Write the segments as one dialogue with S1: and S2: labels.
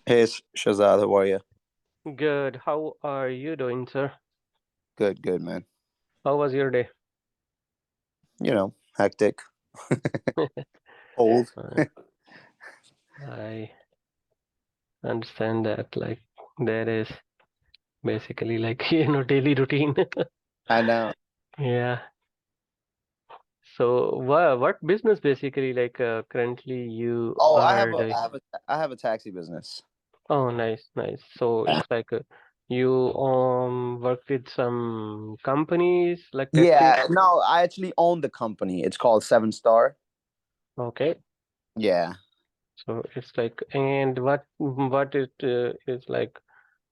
S1: Hey, Shazad, how are you?
S2: Good. How are you doing, sir?
S1: Good, good, man.
S2: How was your day?
S1: Hectic, cold.
S2: Uh, I understand that, like, there is basically like, daily routine.
S1: I know.
S2: Yeah. So, what business basically like currently you
S1: Oh, I have
S2: are
S1: a,
S2: doing?
S1: I have a, I have a taxi business.
S2: Oh, nice, nice. So
S1: Yeah.
S2: it's like you work with some companies like taxi.
S1: Yeah, no, I actually own the company. It's called Seven Star.
S2: Okay.
S1: Yeah.
S2: So it's like, and what it is like?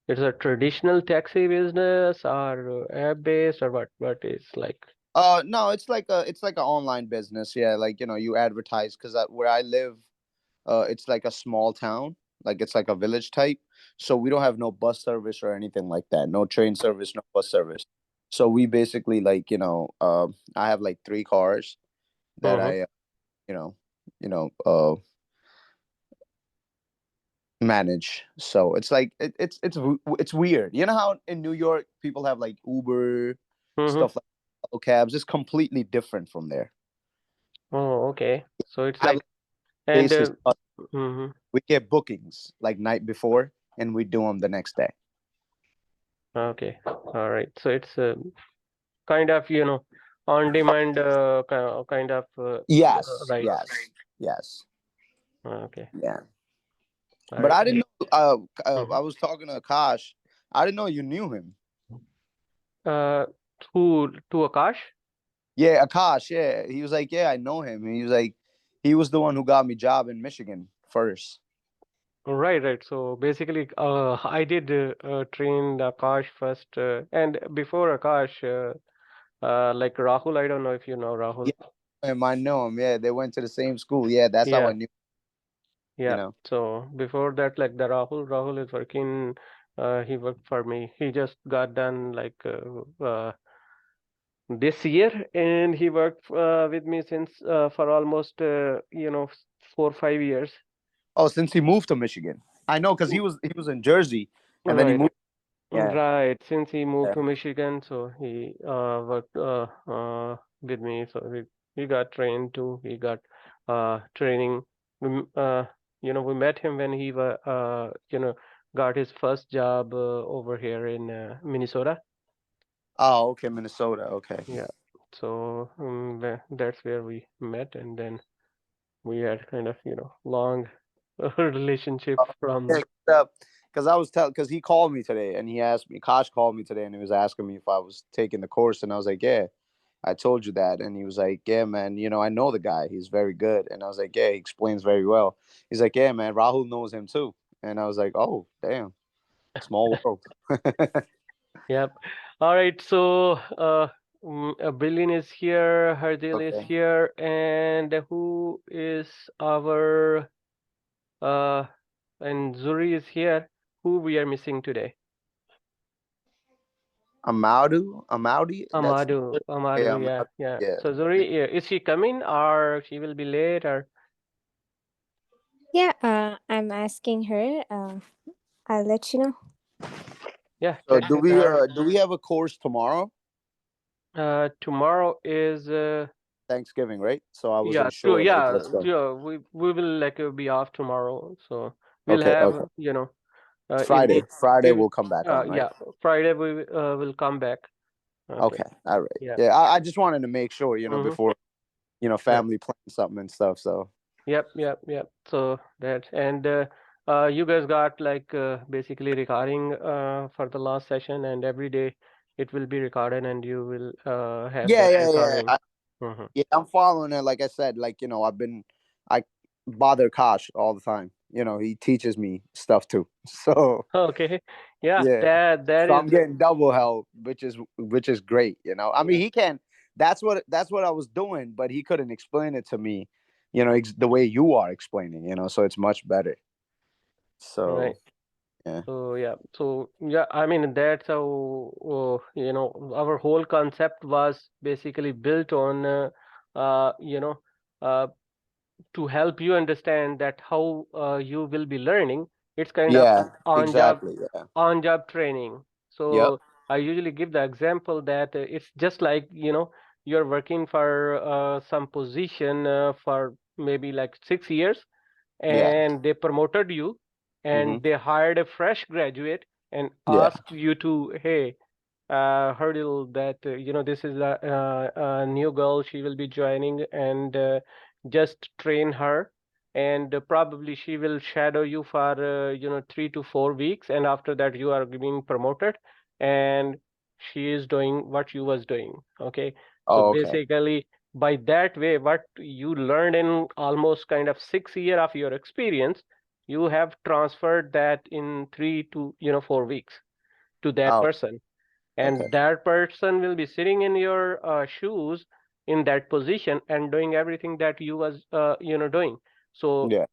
S2: It's a traditional taxi business or app-based or what? What is like?
S1: No, it's like an online business. Yeah, like you advertise because where I live, it's like a small town, like it's like a village type. So we don't have no bus service or anything like that. No train service, no bus service. So we basically I have like three cars that
S2: Mm-hmm.
S1: I you know, you know, uh, manage. So it's like it's weird. You know how in New York people have like Uber
S2: Mm-hmm.
S1: stuff like cabs. It's completely different from there.
S2: Oh, okay. So it's
S1: I have
S2: like,
S1: like,
S2: and
S1: basis.
S2: mm-hmm.
S1: We get bookings like night before, and we do them the next day.
S2: Okay. All right. So it's kind of, on demand kind of
S1: Yes,
S2: rides.
S1: yes, yes.
S2: Okay.
S1: Yeah.
S2: All
S1: But
S2: right.
S1: I didn't know.
S2: Mm-hmm.
S1: I was talking to Akash. I didn't know you knew him.
S2: Uh, to Akash?
S1: Yeah, Akash. Yeah, he was like, yeah, I know him. And he was like, he was the one who got me job in Michigan first.
S2: Right, right. So basically, I did train Akash first, and before Akash, like Rahul. I don't know if you know Rahul.
S1: Yeah, I know him. Yeah, they went to the same school. Yeah, that's how I
S2: Yeah,
S1: knew. You
S2: yeah.
S1: know.
S2: So before that, like the Rahul is working. He worked for me. He just got done like this year, and he worked with me since for almost 4 5 years.
S1: Oh, since he moved to Michigan, I know because he was in Jersey, and then he
S2: Right.
S1: moved. Yeah.
S2: Right. Since he moved
S1: Yeah.
S2: to Michigan, so he worked with me. So he got trained too. He got training. We, m- uh, we met him when he got his first job over here in Minnesota.
S1: Oh, okay, Minnesota. Okay.
S2: Yeah. So that's where we met, and then we had kind of long relationship from.
S1: Because I was telling, because he called me today, and he asked me. Kosh called me today, and he was asking me if I was taking the course, and I was like, yeah. I told you that. And he was like, yeah, man, I know the guy. He's very good. And I was like, yeah, he explains very well. He's like, yeah, man, Rahul knows him too. And I was like, oh, damn, small world.
S2: Yep. All right. So, Billion is here, Hardil is
S1: Okay.
S2: here, and who is our uh and Zuri is here. Who we are missing today?
S1: Amaudi. That's
S2: Amadu.
S1: yeah,
S2: Yeah,
S1: Amaudi.
S2: yeah.
S1: Yeah.
S2: So Zuri, is she coming or she will be late or?
S3: Yeah, I'm asking her. I'll let you know.
S2: Yeah,
S1: So
S2: check with her.
S1: do we have a course tomorrow?
S2: Tomorrow is
S1: Thanksgiving, right? So I
S2: yeah,
S1: wasn't sure. Like, let's go.
S2: yeah. We will like be off tomorrow, so we'll
S1: Okay,
S2: have
S1: okay.
S2: evening.
S1: Friday. Friday
S2: If
S1: will come back on, right?
S2: yeah, Friday we will come back. Okay.
S1: Okay. All right.
S2: Yeah.
S1: Yeah, I just wanted to make sure,
S2: Mm-hmm.
S1: before,
S2: Sure.
S1: family plan something and stuff. So
S2: Yep. Yep. Yep. So that and you guys got like basically recording for the last session, and every day it will be recorded, and you will have
S1: yeah,
S2: that
S1: yeah, yeah.
S2: recording. Mm-hmm.
S1: Yeah, I'm following it. Like I said, I bother Kosh all the time. He teaches me stuff too. So
S2: Okay. Yeah.
S1: yeah.
S2: That
S1: So I'm
S2: is.
S1: getting double help, which is great. I mean, he can. That's what I was doing, but he couldn't explain it to me, the way you are explaining. So it's much better. So
S2: Right.
S1: Yeah.
S2: So yeah, I mean that's how our whole concept was basically built on uh, you know uh, to help you understand that how you will be learning. It's kind of
S1: Yeah.
S2: on-job
S1: Exactly. Yeah.
S2: on-job training.
S1: Yep.
S2: So I usually give the example that it's just like you're working for some position for maybe like 6 years,
S1: Yeah.
S2: and they promoted you
S1: Mm-hmm.
S2: and they hired a fresh graduate and
S1: Yeah.
S2: asked you to, hey, hurdle that this is a new girl, she will be joining, and just train her, and probably she will shadow you for 3 to 4 weeks, and after that you are being promoted, and she is doing what you was doing. Okay, so
S1: Oh, okay.
S2: basically by that way what you learned in almost kind of 6 year of your experience, you have transferred that in 3 to 4 weeks to that
S1: Oh,
S2: person,
S1: okay.
S2: and that person will be sitting in your shoes in that position and doing everything that you was doing. So
S1: Yeah.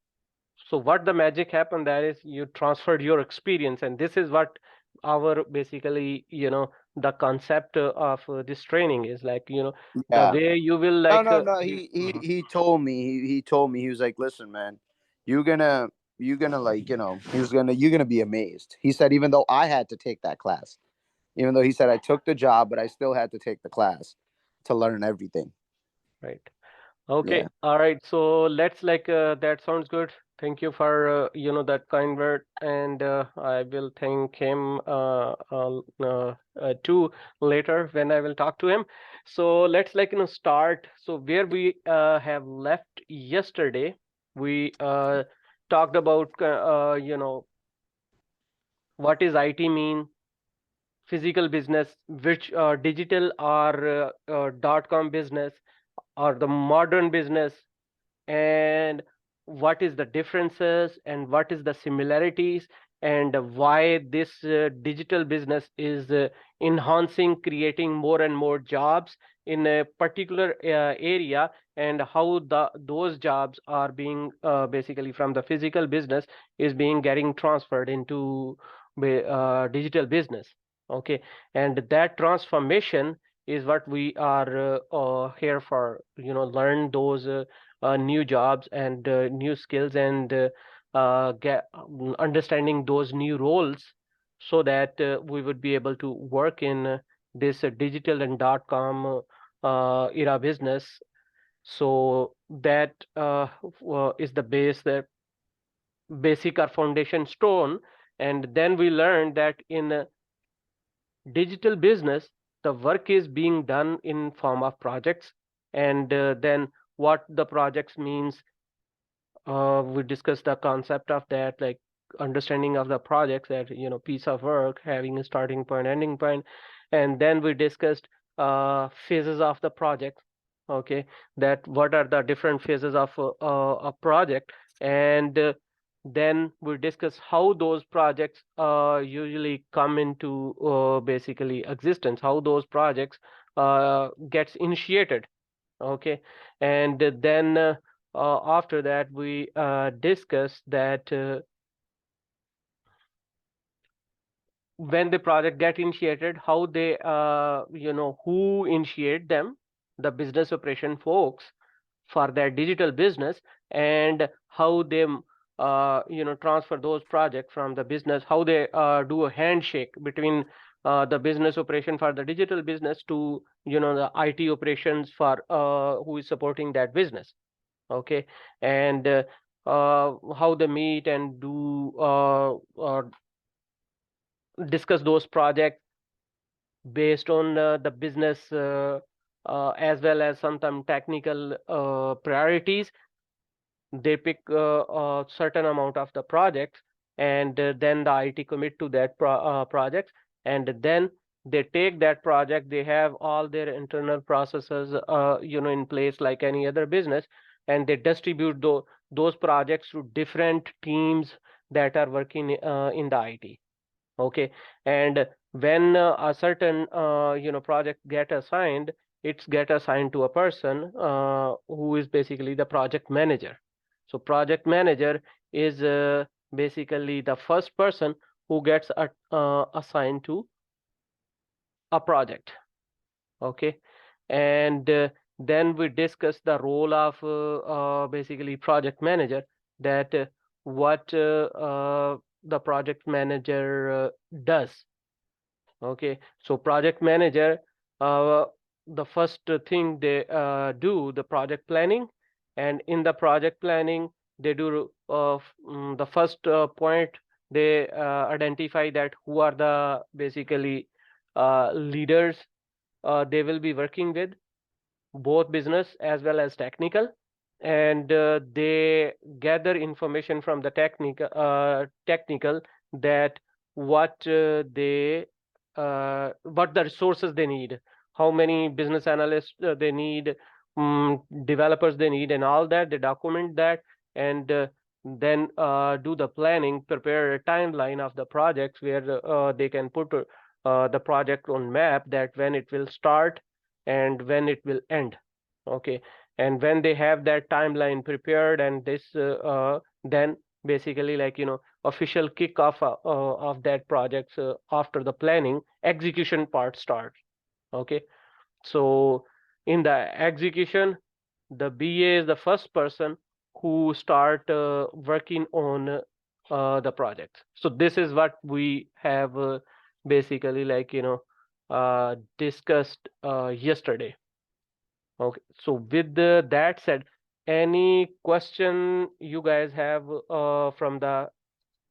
S2: what the magic happened there is you transferred your experience, and this is what our basically the concept of this training is like, the
S1: Yeah.
S2: way you will
S1: No,
S2: like
S1: no, no.
S2: Mhm.
S1: He told me. He told me. He was like, "Listen, man, you're gonna like he was gonna you're gonna be amazed." He said, even though I had to take that class, even though he said I took the job, but I still had to take the class to learn everything.
S2: Right. Okay,
S1: Yeah.
S2: all right. So let's like that sounds good. Thank you for that kind word, and I will thank him too later when I will talk to him. So let's like start. So where we have left yesterday, we talked about what is IT mean, physical business, which digital or .com business, or the modern business, and what is the differences and what is the similarities, and why this digital business is enhancing, creating more and more jobs in a particular area, and how those jobs are being basically from the physical business is being getting transferred into digital business. Okay, and that transformation is what we are here for, learn those new jobs and new skills, and get understanding those new roles, so that we would be able to work in this digital and .com era business. So that is the base, the basic or foundation stone. And then we learned that in digital business, the work is being done in form of projects, and then what the projects means. We discussed the concept of that, like understanding of the projects, that piece of work having a starting point, ending point, and then we discussed phases of the project. Okay, that what are the different phases of a project, and then we discuss how those projects usually come into basically existence, how those projects gets initiated. Okay, and then after that we discussed that when the project get initiated, how they who initiate them, the business operation folks for their digital business, and how they transfer those projects from the business, how they do a handshake between the business operation for the digital business to the IT operations for who is supporting that business. Okay, and how they meet and do or discuss those projects based on the business, as well as sometimes technical priorities. They pick a certain amount of the projects, and then the IT commit to that project, and then they take that project. They have all their internal processes in place like any other business, and they distribute those projects to different teams that are working in the IT. Okay, and when a certain project get assigned, it's get assigned to a person who is basically the project manager. So project manager is basically the first person who gets assigned to a project. Okay, and then we discuss the role of basically project manager, that what the project manager does. Okay, so project manager, uh, the first thing they do the project planning, and in the project planning they do the first point, they identify that who are the basically leaders they will be working with, both business as well as technical, and they gather information from the technical, that what what the resources they need, how many business analysts they need, developers they need, and all that. They document that, and then do the planning, prepare a timeline of the projects where they can put the project on map, that when it will start and when it will end. Okay, and when they have that timeline prepared, and this then basically, like, official kickoff of that project, after the planning, execution part starts. Okay, so in the execution, the BA is the first person who start working on the project. So this is what we have basically, like, discussed yesterday. Okay, so with that said, any question you guys have from the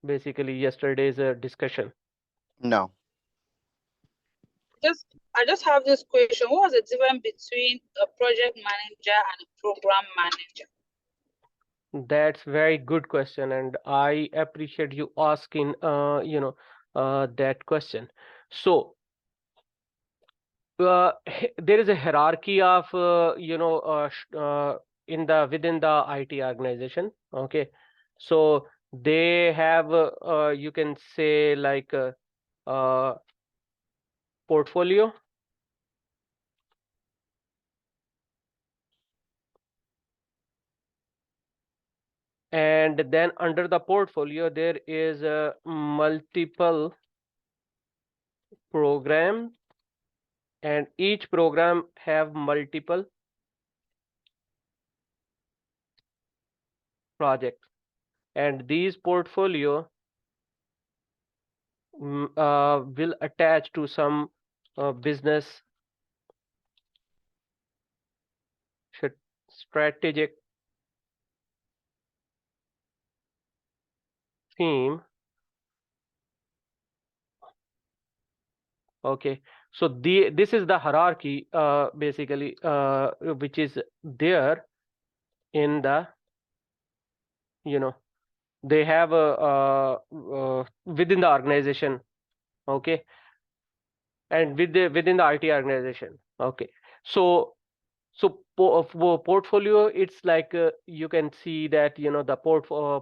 S2: basically yesterday's discussion?
S1: No.
S4: I just have this question. What was the difference between a project manager and a program manager?
S2: That's very good question, and I appreciate you asking that question. So there is a hierarchy of within the IT organization. Okay, so they have you can say, like, portfolio, and then under the portfolio there is multiple program, and each program have multiple projects, and these portfolio will attach to some business strategic theme. Okay, so this is the hierarchy basically which is there in the, they have within the organization. Okay, and within the IT organization. Okay, so portfolio, it's like you can see that the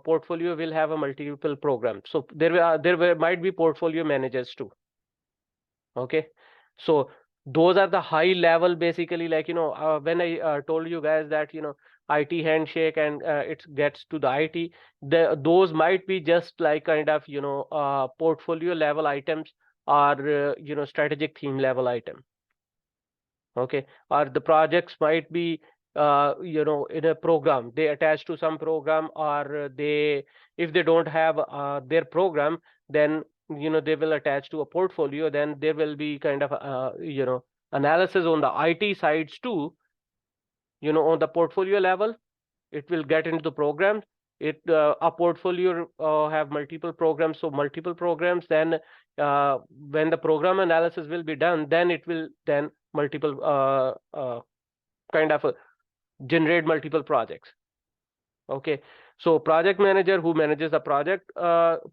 S2: portfolio will have a multiple program. So might be portfolio managers too. Okay, so those are the high level, basically, like, when I told you guys that IT handshake, and it gets to the IT, those might be just like kind of portfolio level items, or strategic theme level item. Okay, or the projects might be in a program, they attach to some program, or they, if they don't have their program, then they will attach to a portfolio. Then there will be kind of analysis on the IT sides too, on the portfolio level. It will get into the program. A portfolio have multiple programs, so multiple programs, then when the program analysis will be done, then it will then multiple kind of generate multiple projects. Okay, so project manager who manages the project,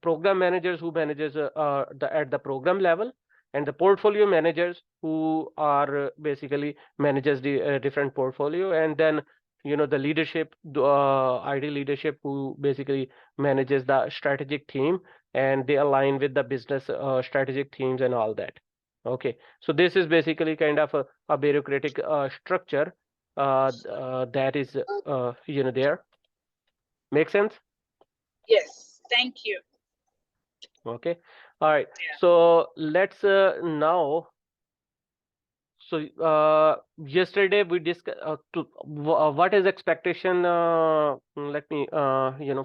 S2: program managers who manages at the program level, and the portfolio managers who are basically manages the different portfolio, and then the leadership, ID leadership, who basically manages the strategic theme, and they align with the business strategic themes and all that. Okay, so this is basically kind of a bureaucratic structure that is there. Make sense?
S4: Yes, thank you.
S2: Okay. All right. So let's now. So yesterday we discussed what is expectation. Let me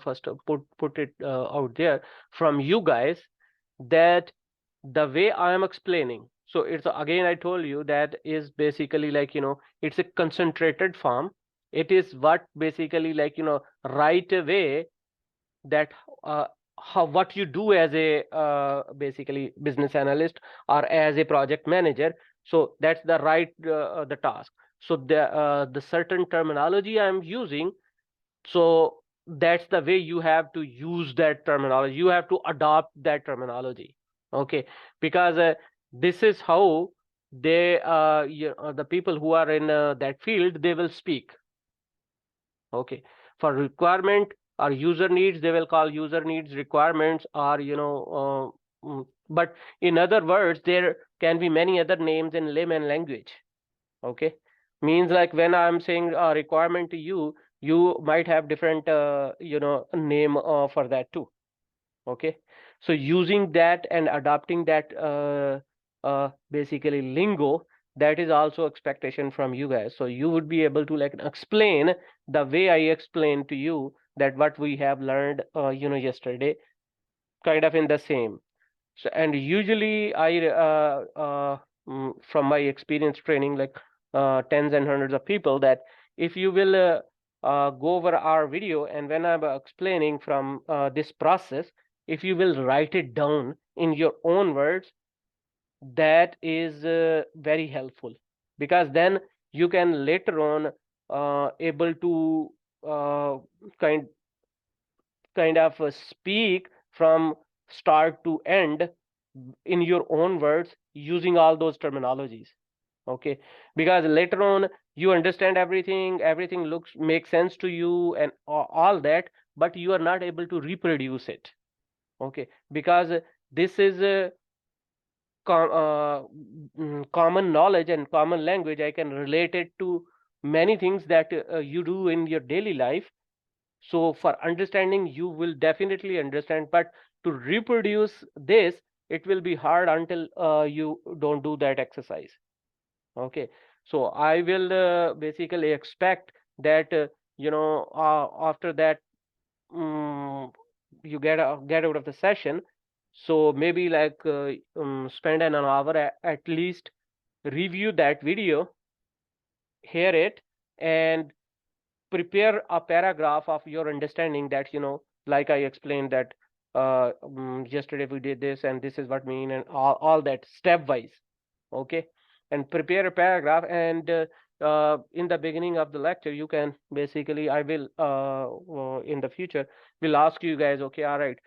S2: first put it out there from you guys, that the way I am explaining. So it's again, I told you that is basically like, it's a concentrated form. It is what basically like, right away that how what you do as a basically business analyst or as a project manager. So that's the right the task. So the certain terminology I'm using, so that's the way you have to use that terminology. You have to adopt that terminology. Okay, because this is how they the people who are in that field, they will speak. Okay, for requirement or user needs, they will call user needs requirements, or but in other words, there can be many other names in layman language. Okay, means like when I'm saying a requirement to you, you might have different name for that too. Okay, so using that and adopting that basically lingo, that is also expectation from you guys. So you would be able to like explain the way I explained to you that what we have learned yesterday, kind of in the same. So, and usually I from my experience training like tens and hundreds of people, that if you will go over our video, and when I'm explaining from this process, if you will write it down in your own words, that is very helpful, because then you can later on able to uh, kind kind of speak from start to end in your own words using all those terminologies. Okay, because later on you understand everything, everything looks makes sense to you and all that, but you are not able to reproduce it. Okay, because this is a common knowledge and common language. I can relate it to many things that you do in your daily life. So for understanding, you will definitely understand, but to reproduce this, it will be hard until you don't do that exercise. Okay, so I will basically expect that after that, you get out of the session. So maybe like spend an hour at least, review that video, hear it, and prepare a paragraph of your understanding, that like I explained that yesterday we did this and this is what mean, and all that stepwise. Okay, and prepare a paragraph, and in the beginning of the lecture you can basically, I will in the future will ask you guys, okay, all right,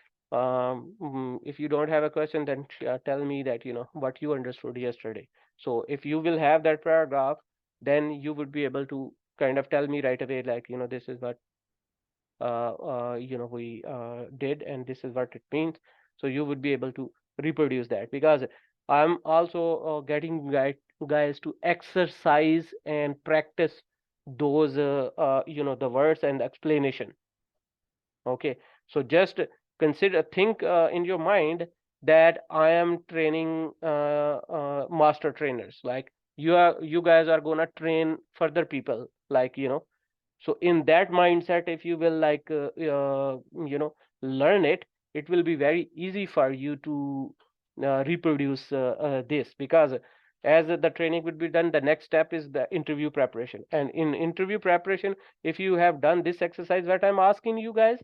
S2: if you don't have a question, then tell me that what you understood yesterday. So if you will have that paragraph, then you would be able to kind of tell me right away, like this is what we did, and this is what it means. So you would be able to reproduce that, because I'm also getting guys to exercise and practice those the words and explanation. Okay, so just think in your mind that I am training master trainers, like you guys are gonna train further people, like so in that mindset, if you will like learn it, it will be very easy for you to reproduce this, because as the training would be done, the next step is the interview preparation. And in interview preparation, if you have done this exercise that I'm asking you guys,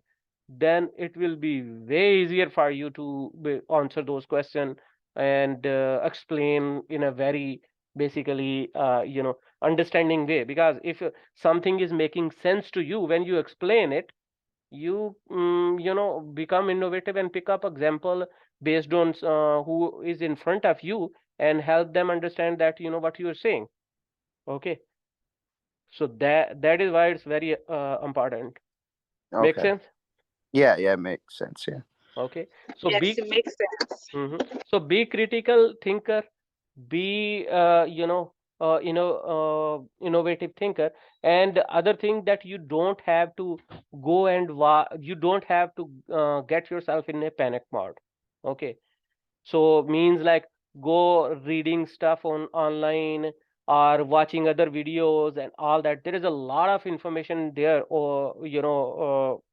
S2: then it will be way easier for you to answer those questions and explain in a very basically understanding way. Because if something is making sense to you when you explain it, you become innovative and pick up example based on who is in front of you, and help them understand that what you are saying. Okay, so that is why it's very important. Make
S1: Okay.
S2: sense?
S1: Yeah, yeah, makes sense. Yeah.
S2: Okay, so
S4: Yes, it makes sense.
S2: so be critical thinker, be innovative thinker. And other thing, that you don't have to you don't have to get yourself in a panic mode. Okay, So means like go reading stuff on online or watching other videos and all that. There is a lot of information there, or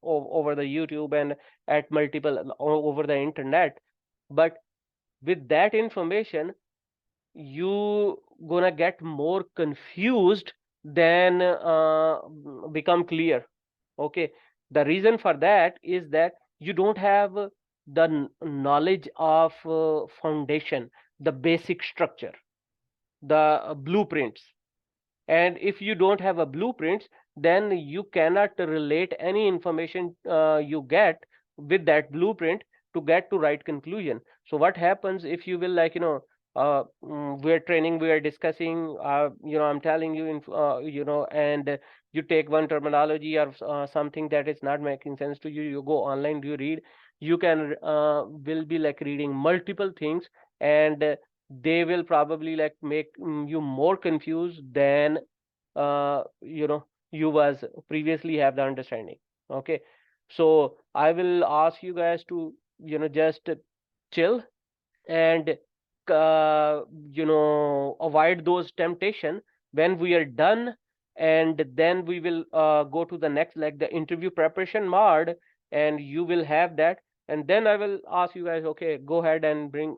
S2: over the YouTube and at multiple over the internet. But with that information, you gonna get more confused than become clear. Okay, the reason for that is that you don't have the knowledge of foundation, the basic structure, the blueprints. And if you don't have a blueprint, then you cannot relate any information you get with that blueprint to get to right conclusion. So what happens if you will, like, we're training, we are discussing, I'm telling you and you take one terminology or something that is not making sense to you, you go online, you read, you can will be like reading multiple things, and they will probably like make you more confused than you was previously have the understanding. Okay, so I will ask you guys to just chill and avoid those temptation when we are done, and then we will go to the next, like the interview preparation mode, and you will have that, and then I will ask you guys, okay, go ahead and bring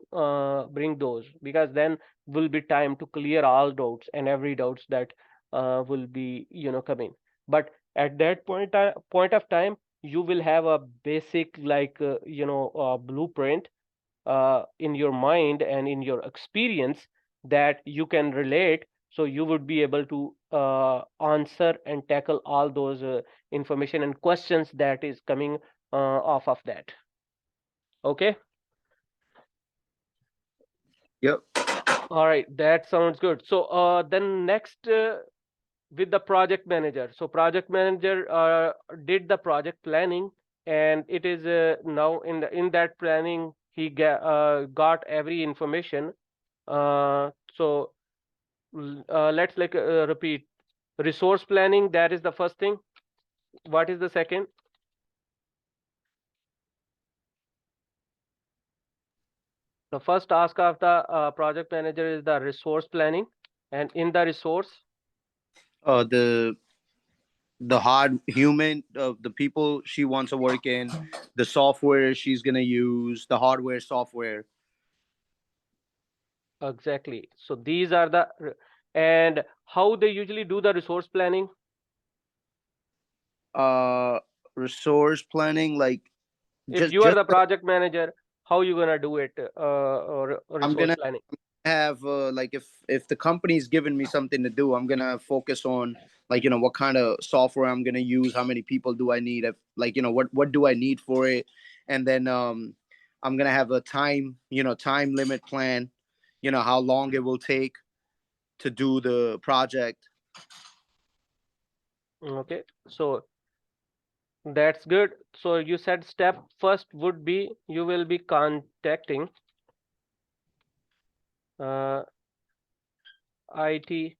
S2: those, because then will be time to clear all doubts and every doubts that will be coming. But at that point of time, you will have a basic, like blueprint in your mind and in your experience that you can relate, so you would be able to answer and tackle all those information and questions that is coming off of that. Okay.
S1: Yep.
S2: All right, that sounds good. So then next, with the project manager, so project manager did the project planning, and it is now in that planning he got every information. So let's like repeat. Resource planning, that is the first thing. What is the second? The first task of the project manager is the resource planning, and in the resource,
S1: The hard human, the people she wants to work in, the software she's gonna use, the hardware, software.
S2: exactly. So these are the and how they usually do the resource planning.
S1: Uh, Resource planning, like
S2: If
S1: just
S2: you are
S1: just
S2: the project manager, how you gonna do it, or
S1: I'm
S2: resource
S1: gonna
S2: planning?
S1: have like if the company's giving me something to do, I'm gonna focus on, like, what kind of software I'm gonna use, how many people do I need, if, like, what do I need for it, and then I'm gonna have a time limit plan, how long it will take to do the project.
S2: Okay, so that's good. So you said step first would be you will be contacting uh, IT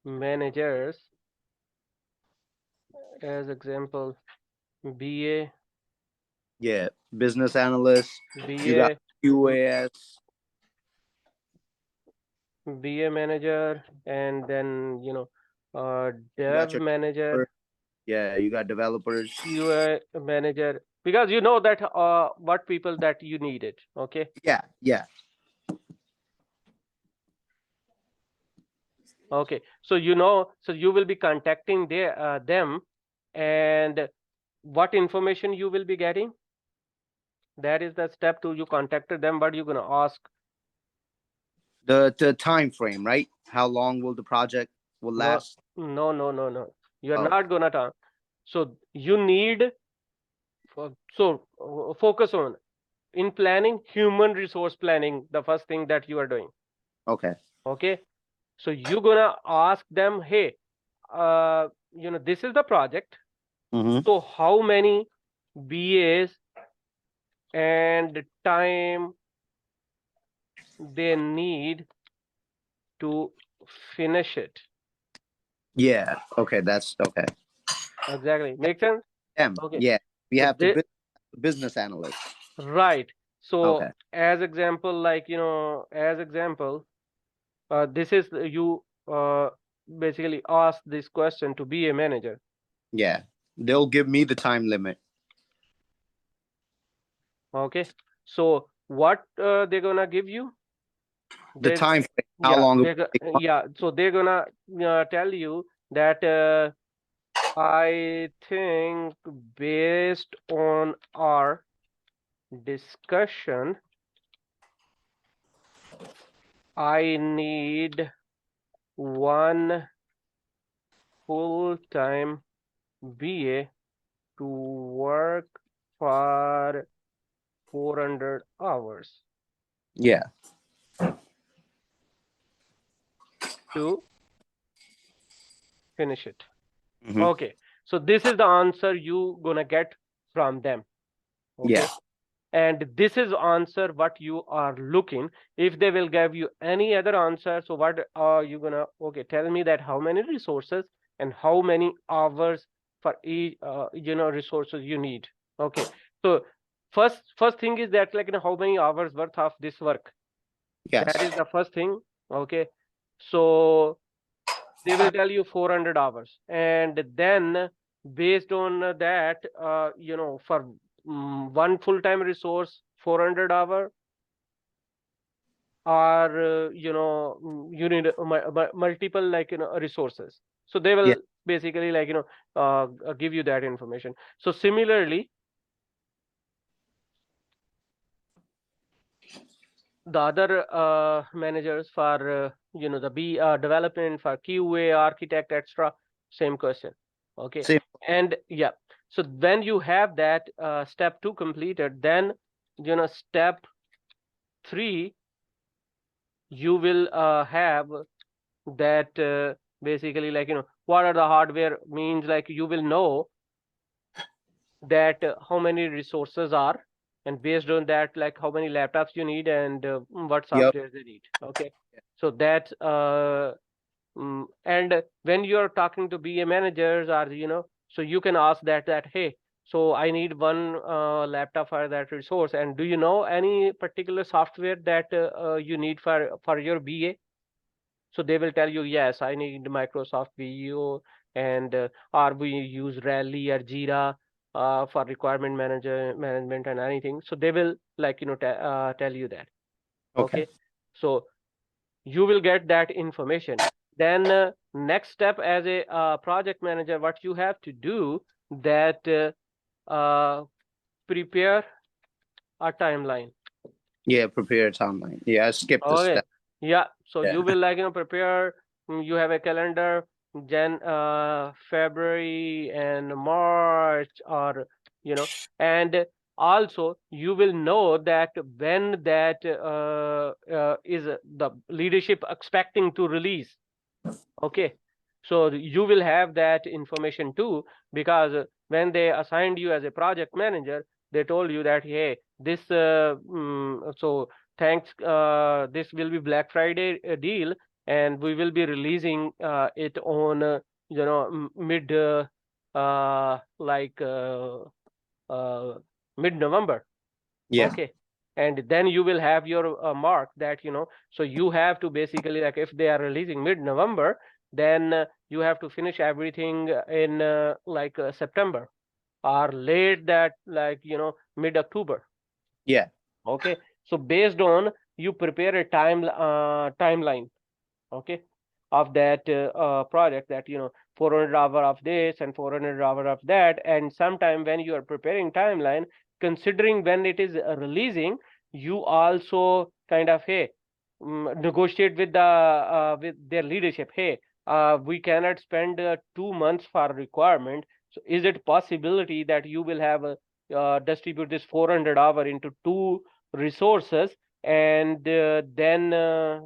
S2: managers, as example, BA,
S1: Yeah, business analyst. You got
S2: BA,
S1: QAS.
S2: BA manager, and then
S1: You got
S2: dev
S1: your
S2: manager,
S1: yeah. You got developers.
S2: QA manager, because you know that what people that you needed. Okay.
S1: Yeah, yeah.
S2: Okay, so so you will be contacting them, and what information you will be getting? That is the step two. You contacted them, but you're gonna ask.
S1: The time frame, right? How long will the project will
S2: No,
S1: last?
S2: no, no, no, no. You're
S1: Oh,
S2: not gonna talk. So you need focus on in planning, human resource planning. The first thing that you are doing.
S1: okay.
S2: Okay, so you're gonna ask them, hey, this is the project.
S1: Mm-hmm.
S2: So how many BAs and time they need to finish it?
S1: Yeah. Okay. That's okay.
S2: Exactly. Make sense?
S1: Damn.
S2: Okay.
S1: Yeah. We
S2: So
S1: have the
S2: they
S1: business analyst.
S2: right. So
S1: Okay.
S2: as example, like, this is you basically ask this question to be a manager.
S1: Yeah. They'll give me the time limit.
S2: Okay. So what they're gonna give you?
S1: The
S2: They
S1: time frame, how long it will take.
S2: yeah. So they're gonna tell you that I think based on our discussion, I need one full-time BA to work for 400 hours
S1: Yeah.
S2: to finish it.
S1: Hmm.
S2: Okay, so this is the answer you gonna get from them.
S1: Yeah.
S2: Okay, and this is answer what you are looking. If they will give you any other answer, so what are you gonna, okay, tell me that how many resources and how many hours for each resources you need. Okay, so first thing is that, like, how many hours worth of this work. That is
S1: Yes.
S2: the first thing. Okay, so they will tell you 400 hours, and then based on that, for one full-time resource 400 hour, or you need multiple, like, resources. So they
S1: Yeah.
S2: will basically, like, give you that information. So similarly, the other managers for the B development, for QA, architect, etc., same question. Okay,
S1: Same.
S2: and yeah, so when you have that step 2 completed, then step 3, you will have that basically, like, what are the hardware, means like you will know that how many resources are, and based on that, like, how many laptops you need, and what
S1: Yep.
S2: software they need. Okay, so that and when you're talking to BA managers, or so you can ask that, hey, so I need one laptop for that resource, and do you know any particular software that you need for your BA? So they will tell you, yes, I need Microsoft VO, and or we use Rally or Jira for requirement management and anything. So they will, like, tell you that.
S1: Okay.
S2: Okay, so you will get that information. Then next step, as a project manager, what you have to do, that prepare a timeline.
S1: Yeah. Prepare a timeline. Yeah. I skipped the
S2: Okay.
S1: step.
S2: Yeah. So
S1: Yeah.
S2: you will, like, prepare. You have a calendar, February and March, or and also you will know that when that is the leadership expecting to release. Okay. So you will have that information too, because when they assigned you as a project manager, they told you that, hey, this so thanks, this will be Black Friday deal, and we will be releasing it on mid like uh, mid November.
S1: Yeah.
S2: Okay, and then you will have your mark that, so you have to basically, like, if they are releasing mid November, then you have to finish everything in like September, or late that, like, mid October.
S1: Yeah.
S2: Okay, so based on, you prepare a timeline. Okay, of that project, that 400 hour of this and 400 hour of that, and sometime when you are preparing timeline, considering when it is releasing, you also kind of, hey, negotiate with the with their leadership, hey, we cannot spend 2 months for requirement, so is it possibility that you will have distribute this 400 hour into two resources, and then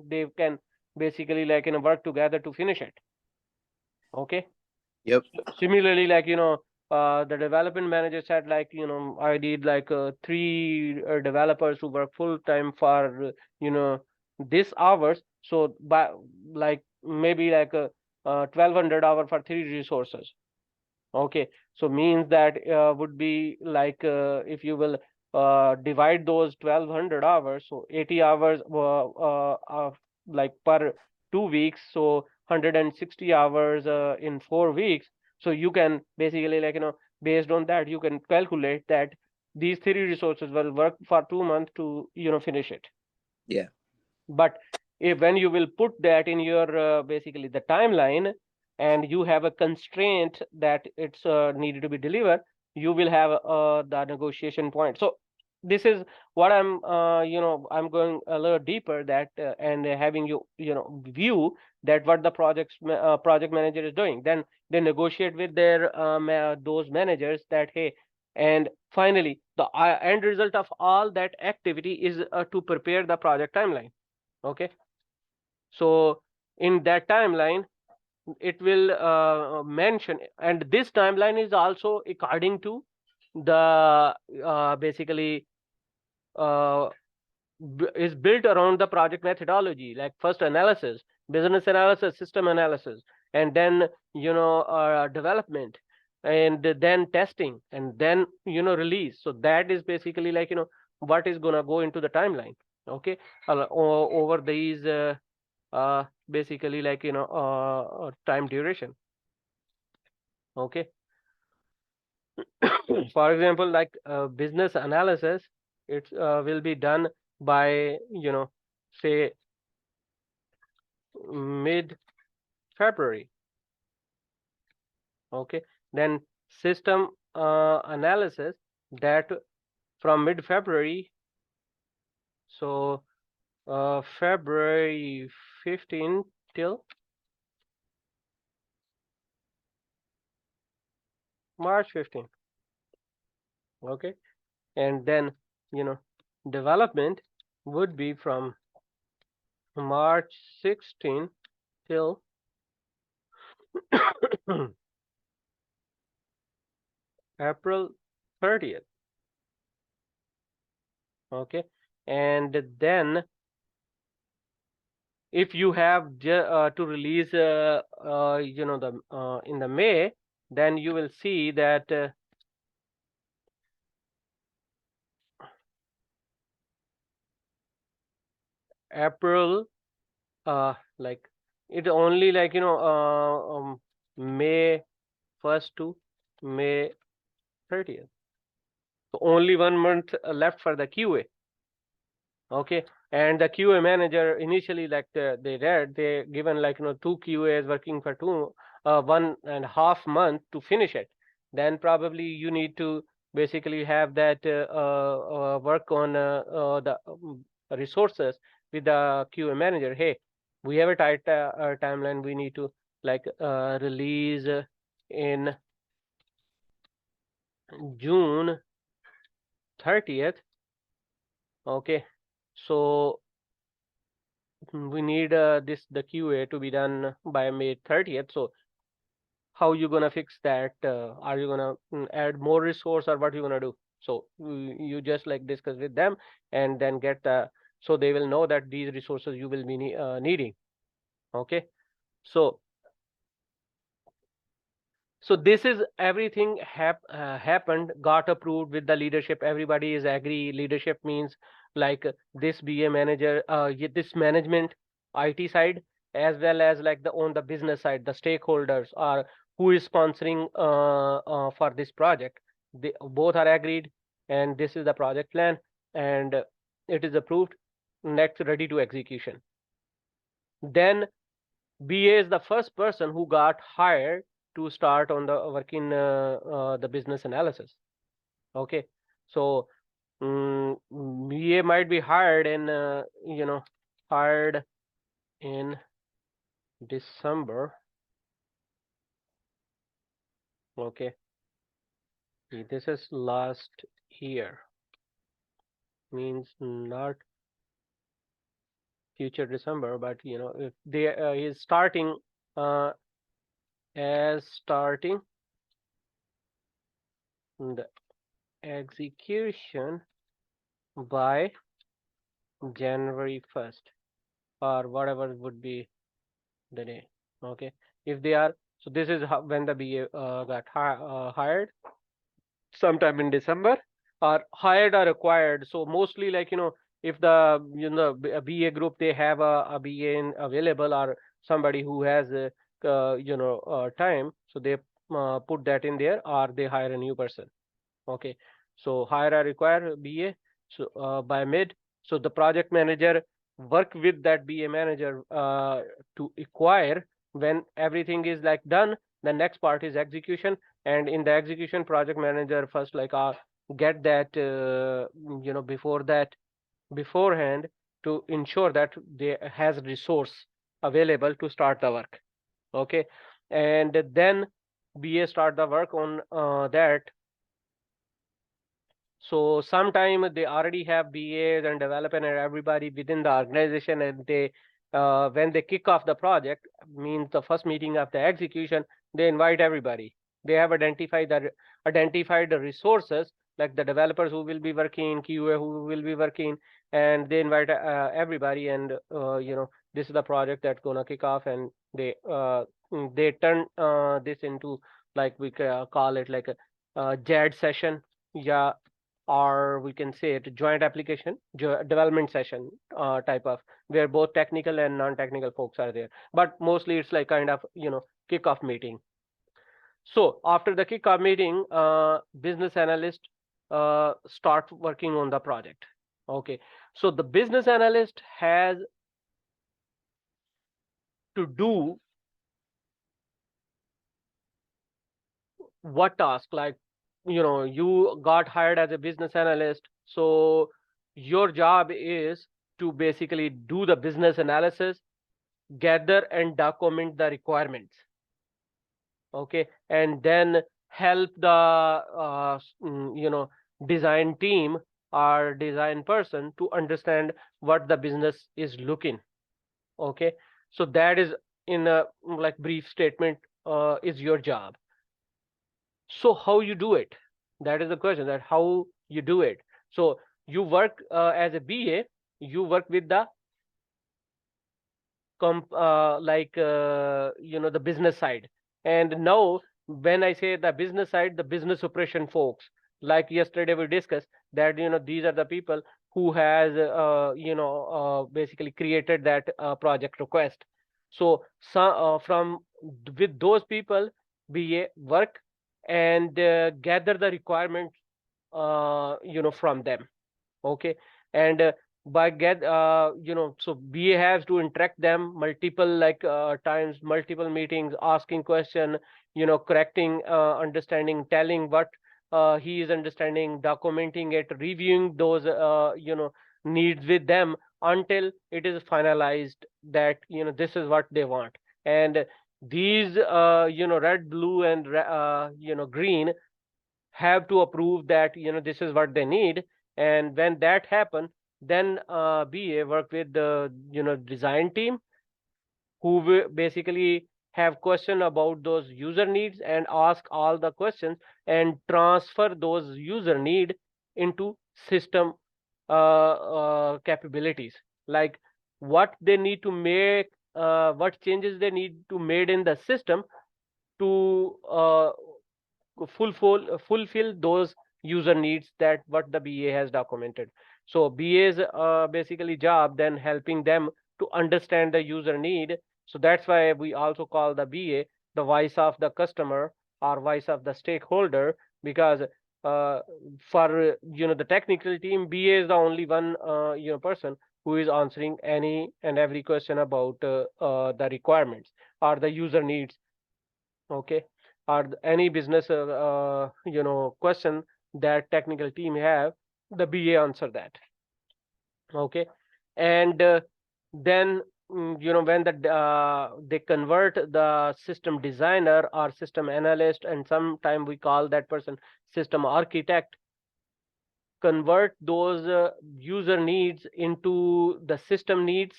S2: they can basically, like, work together to finish it. Okay,
S1: Yep.
S2: similarly, like, the development manager said, like, I need like 3 developers who work full time for this hours, so by, like, maybe like 1200 hour for 3 resources. Okay, so means that would be like, if you will divide those 1200 hours, so 80 hours like per 2 weeks, so 160 hours in 4 weeks. So you can basically, like, based on that, you can calculate that these three resources will work for 2 months to, finish it.
S1: Yeah.
S2: But when you will put that in your basically the timeline, and you have a constraint that it's needed to be delivered, you will have the negotiation point. So this is what I'm going a little deeper, that and having view that what the project manager is doing. Then they negotiate with their those managers that, hey, and finally the end result of all that activity is to prepare the project timeline. Okay, so in that timeline it will mention, and this timeline is also according to the basically uh, is built around the project methodology, like first analysis, business analysis, system analysis, and then development, and then testing, and then release. So that is basically like what is gonna go into the timeline. Okay, over these basically like time duration. Okay. For example, like business analysis, it will be done by say mid February. Okay, then system analysis, that from mid February, so February 15 till March 15. Okay, and then development would be from March 16 till April 30th. Okay, and then if you have to release the in the May, then you will see that April like it only like May 1st to May 30th, so only 1 month left for the QA. Okay, and the QA manager initially, like they given like 2 QAs working for 1.5 months to finish it. Then probably you need to basically have that work on the resources with the QA manager. Hey, we have a tight timeline. We need to like release in June 30th. Okay, so we need the QA to be done by May 30th. So how you gonna fix that? Are you gonna add more resource, or what you gonna do? So you just like discuss with them, and then get the, so they will know that these resources you will be needing. Okay, so this is everything happened, got approved with the leadership. Everybody is agree. Leadership means like this BA manager, this management, IT side, as well as like the on the business side, the stakeholders are who is sponsoring for this project. They both are agreed, and this is the project plan, and it is approved. Next, ready to execution. Then BA is the first person who got hired to start on the work in the business analysis. Okay, so BA might be hired in hired in December. Okay, this is last year, means not future December, but if they is starting as starting the execution by January 1st, or whatever would be the day. Okay, if they are, so this is how, when the BA got hired sometime in December. are hired or acquired. So mostly, like, if the, a BA group, they have a BA available, or somebody who has time, so they put that in there, or they hire a new person. Okay, so hire or require BA. So by mid, so the project manager work with that BA manager to acquire. When everything is like done, the next part is execution. And in the execution, project manager first, like, get that before that, beforehand, to ensure that they has resource available to start the work. Okay, and then BA start the work on that. So sometime they already have BAs and developer and everybody within the organization, and they when they kick off the project, means the first meeting of the execution, they invite everybody. They have identified the resources, like the developers who will be working, QA who will be working, and they invite everybody, and this is the project that's gonna kick off, and they turn this into, like, we call it like a JAD session. Yeah, or we can say it joint application development session type of, where both technical and non-technical folks are there, but mostly it's like kind of kickoff meeting. So after the kickoff meeting, business analyst start working on the project. Okay, so the business analyst has to do what task, like, you got hired as a business analyst, so your job is to basically do the business analysis, gather and document the requirements. Okay, and then help the design team or design person to understand what the business is looking. Okay, so that is, in a like brief statement, is your job. So how you do it? That is the question, that how you do it. So you work as a BA, you work with the the business side. And now, when I say the business side, the business operation folks, like yesterday we discussed that these are the people who has basically created that project request. So from with those people, BA work and gather the requirements from them. Okay, and by get so BA has to interact them multiple, like, times, multiple meetings, asking question, correcting, understanding, telling what he is understanding, documenting it, reviewing those needs with them, until it is finalized that this is what they want. And these red, blue, and green have to approve that this is what they need. And when that happen, then BA work with the design team, who will basically have question about those user needs, and ask all the questions, and transfer those user need into system capabilities, like what they need to make, what changes they need to made in the system to fulfill those user needs, that what the BA has documented. So BA's basically job then helping them to understand the user need. So that's why we also call the BA the voice of the customer, or voice of the stakeholder, because for the technical team, BA is the only one person who is answering any and every question about the requirements or the user needs. Okay, or any business question that technical team have, the BA answer that. Okay, and then when they convert the system designer or system analyst, and sometime we call that person system architect, convert those user needs into the system needs,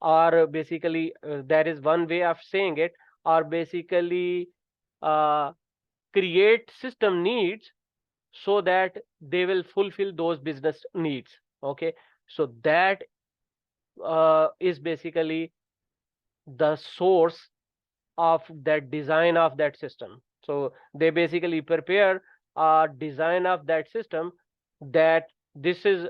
S2: or basically that is one way of saying it, or basically uh, create system needs so that they will fulfill those business needs. Okay, so that is basically the source of that design of that system. So they basically prepare design of that system, that this is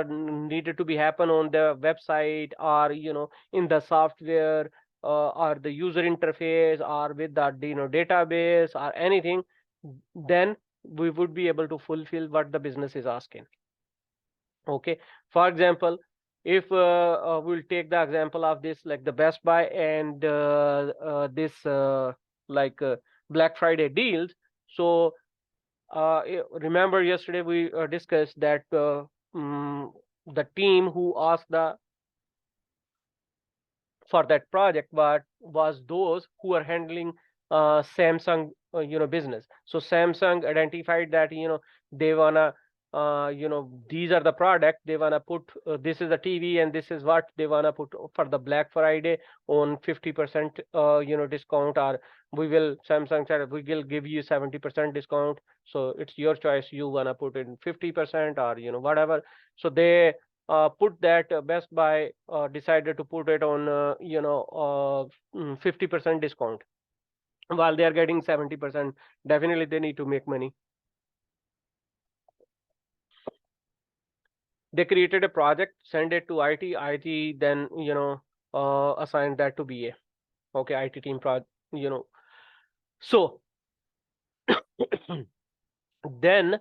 S2: needed to be happen on the website, or in the software, or the user interface, or with the database or anything, then we would be able to fulfill what the business is asking. Okay, for example, if we'll take the example of this, like the Best Buy and this like Black Friday deals. So remember yesterday we discussed that the team who asked for that project was those who are handling Samsung business. So Samsung identified that they wanna these are the product they wanna put, this is the TV and this is what they wanna put for the Black Friday on 50% discount, or Samsung said we will give you 70% discount, so it's your choice, you wanna put in 50% or whatever. So they put that, Best Buy decided to put it on 50% discount while they are getting 70%. Definitely they need to make money. They created a project, send it to IT then assigned that to BA. Okay, IT team so then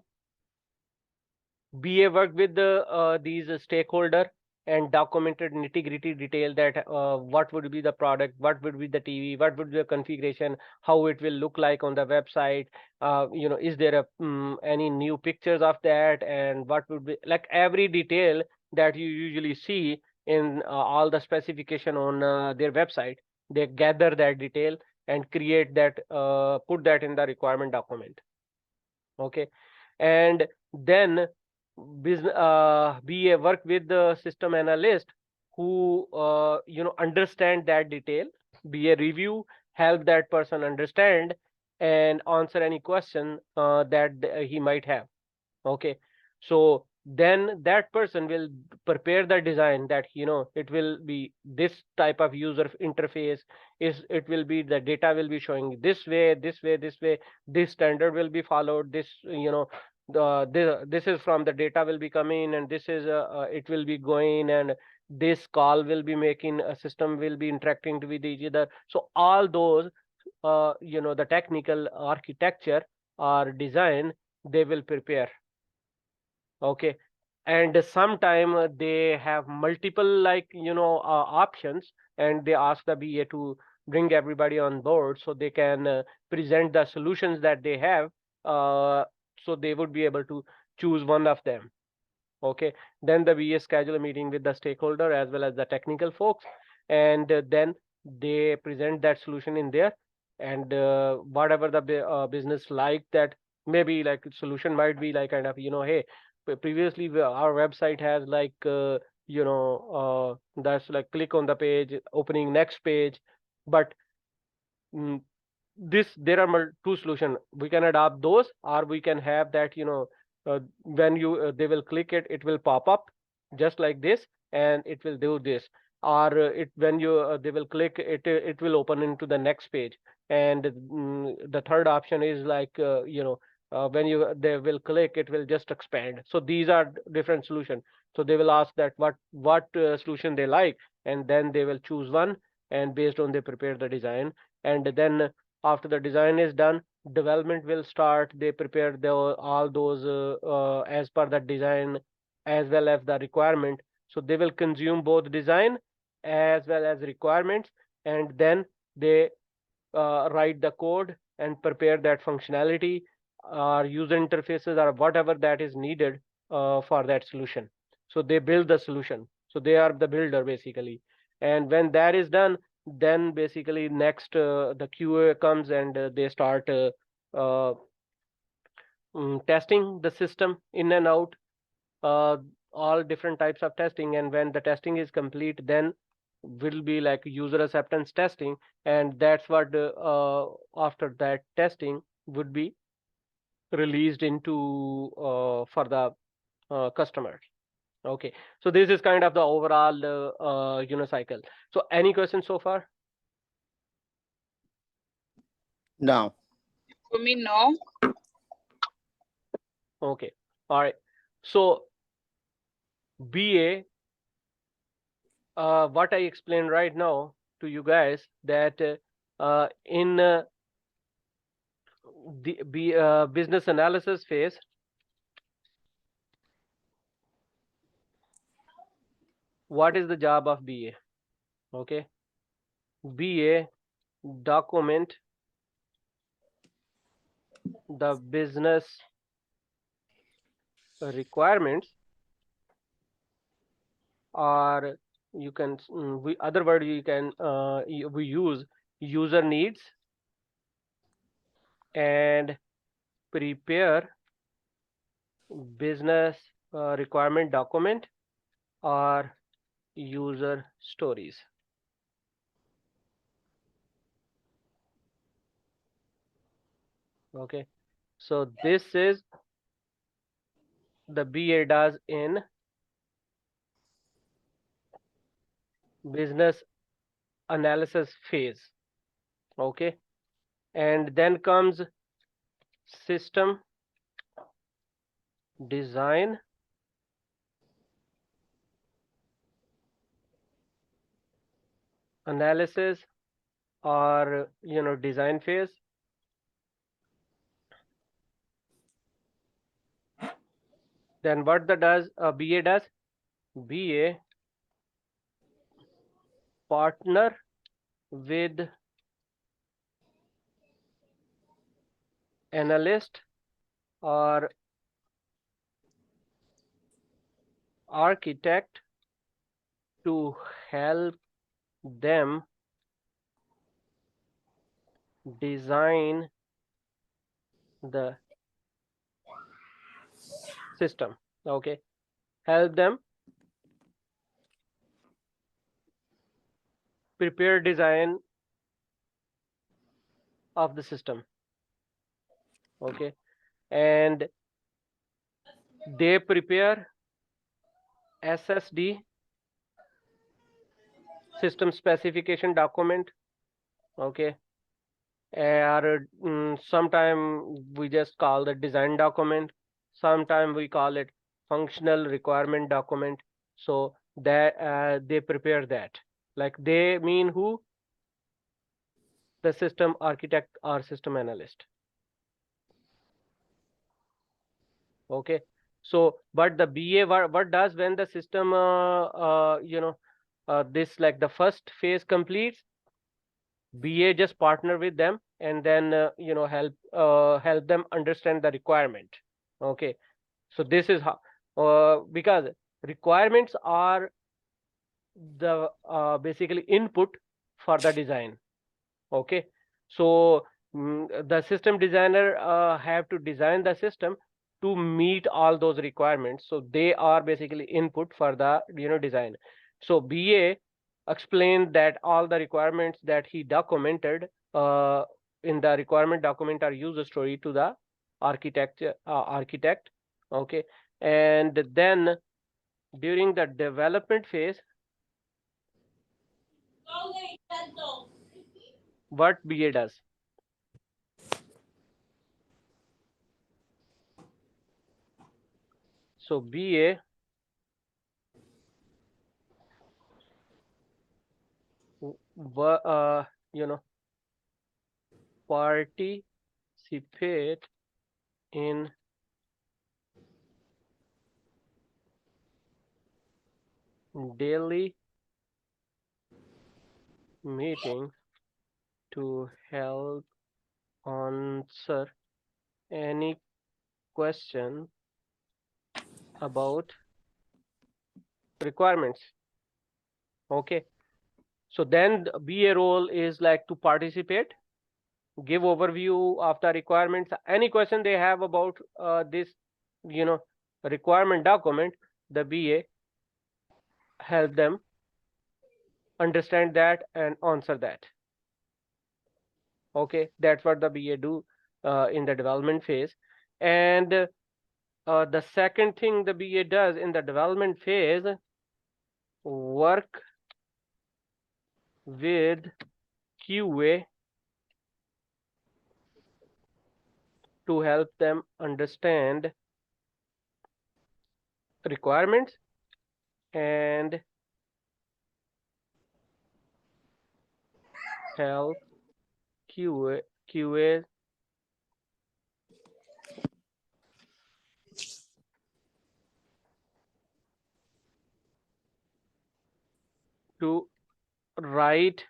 S2: BA worked with these stakeholder and documented nitty-gritty detail that what would be the product, what would be the TV, what would be the configuration, how it will look like on the website. Is there any new pictures of that, and what would be like every detail that you usually see in all the specification on their website. They gather that detail and create that, put that in the requirement document. Okay, and then BA work with the system analyst who understand that detail. BA review, help that person understand and answer any question that he might have. Okay, so then that person will prepare the design that it will be this type of user interface, is it will be the data will be showing this way, this way, this way, this standard will be followed, this this is from the data will be coming, and this is it will be going, and this call will be making, a system will be interacting with each other. So all those the technical architecture or design they will prepare. Okay, and sometime they have multiple options, and they ask the BA to bring everybody on board so they can present the solutions that they have, so they would be able to choose one of them. Okay, then the BA schedule a meeting with the stakeholder as well as the technical folks, and then they present that solution in there, and whatever the business like that, maybe like solution might be like kind of hey, previously our website has like that's like click on the page, opening next page, but mm, there are two solutions. We can adopt those, or we can have that when you they will click it, it will pop up just like this, and it will do this, or it when you they will click it, it will open into the next page. And the third option is like when they will click, it will just expand. So these are different solutions. So they will ask that what solution they like, and then they will choose one, and based on they prepare the design. And then after the design is done, development will start. They prepare all those as per the design as well as the requirement. So they will consume both design as well as requirements, and then they write the code and prepare that functionality or user interfaces or whatever that is needed for that solution. So they build the solution. So they are the builder basically. And when that is done, then basically next the QA comes, and they start uh, testing the system in and out, uh, all different types of testing. And when the testing is complete, then will be like user acceptance testing, and that's what after that testing would be released into for the customers. Okay, so this is kind of the overall cycle. So any questions so far?
S1: No.
S4: For me, no.
S2: Okay. All right. So BA, what I explained right now to you guys, that in the business analysis phase, what is the job of BA? Okay. BA document the business requirements, or you can other word you can we use user needs, and prepare business requirement document or user stories. Okay, so this is the BA does in business analysis phase. Okay, and then comes system design, analysis, or design phase. Then what the does BA does? BA partner with analyst or architect to help them design the system. Okay, help them prepare design of the system. Okay, and they prepare SSD, system specification document. Okay, or sometime we just call the design document, sometime we call it functional requirement document. So that they prepare that, like they mean who? The system architect or system analyst. Okay, so but the BA what does when the system this like the first phase completes, BA just partner with them and then help them understand the requirement. Okay, so this is how because requirements are the basically input for the design. Okay, so the system designer have to design the system to meet all those requirements, so they are basically input for the design. So BA explained that all the requirements that he documented in the requirement document or user story to the architect. Okay, and then during the development phase, what BA does? So BA you know participate in daily meetings to help answer any question about requirements. Okay, so then the BA role is like to participate, give overview of the requirements, any question they have about this requirement document, the BA help them understand that and answer that. Okay, that's what the BA do in the development phase. And the second thing the BA does in the development phase, work with QA to help them understand requirements and help QA to write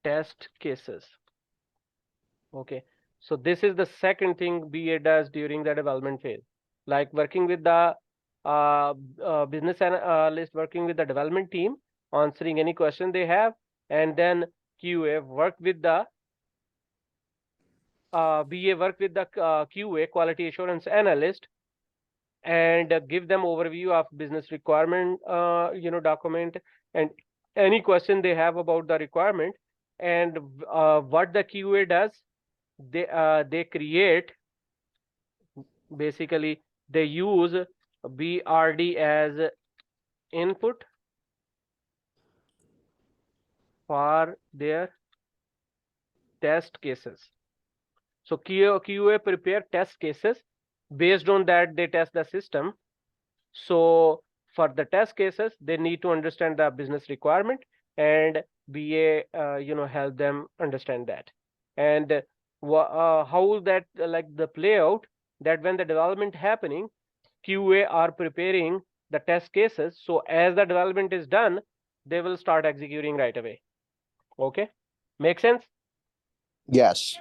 S2: test cases. Okay, so this is the second thing BA does during the development phase, like working with the business analyst, working with the development team, answering any question they have, and then QA work with the BA work with the QA quality assurance analyst and give them overview of business requirement document and any question they have about the requirement. And what the QA does, they create, basically they use BRD as input for their test cases. So QA prepare test cases. Based on that, they test the system. So for the test cases, they need to understand the business requirement, and BA help them understand that. And how that like the play out, that when the development happening, QA are preparing the test cases. So as the development is done, they will start executing right away. Okay, make sense?
S1: Yes.